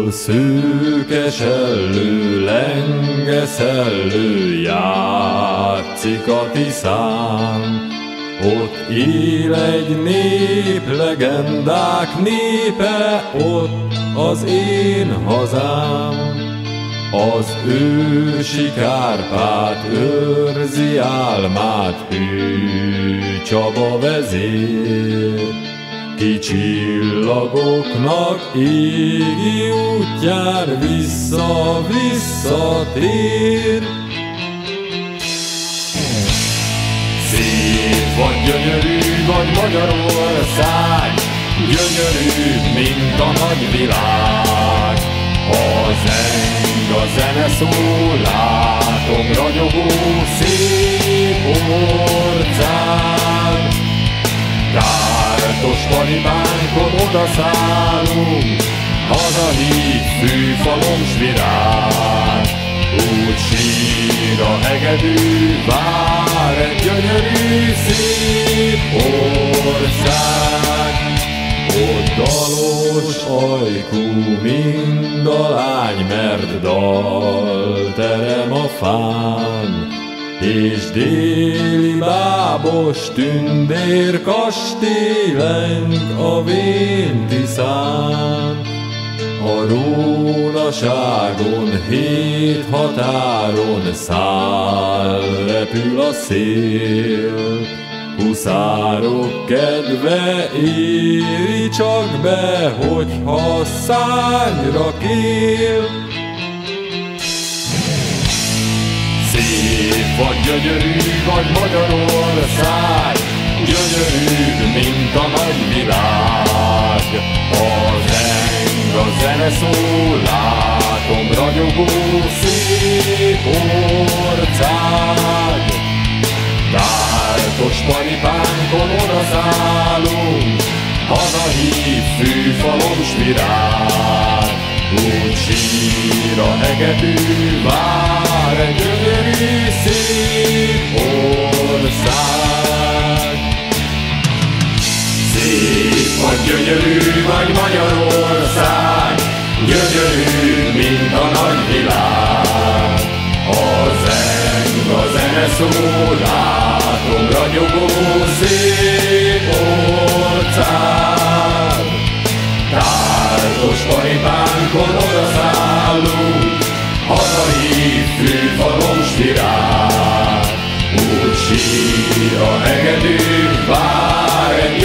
Hol szőke sellő, lenge szellő, játszik a Tiszán. Ott él egy nép, legendák népe, ott az én hazám. Az ősi Kárpát őrzi álmát, Hű Csaba vezér. Ki csillagoknak égi útján vissza-visszatér. Szép vagy, gyönyörű vagy Magyarország, gyönyörű, mint a nagyvilág. A zeng, a zene szól, látom ragyogó szép orcád. Kártos talibánkon odaszállunk, hazahív fűfalom s virág. Úgy sír a hegedű, vár egy gyönyörű szép ország. Ott dalos ajkú mind a lány, mert dal terem a fán. És déli bábos tündér kastély leng a vén Tiszán. A rónaságon, 7 határon száll, repül a szél. Huszárok kedve éri csak be, hogyha szárnyra kél. Szép vagy, gyönyörű vagy Magyarország, gyönyörű, mint a nagyvilág. A zeng, a zene szól, látom ragyogó szép orcád. Tártos paripánkon odaszállunk, hazahív fűfalom s virág. Úgy sír a hegedű, vár egy gyönyörű szép ország. Szép vagy, gyönyörű vagy Magyarország, gyönyörű, mint a nagyvilág. A zeng, a zene szól, látom ragyogó szép orcád. Tártos paripánkon odaszállunk, hazahív fűfalom s virág. Úgy sír a hegedű, vár egy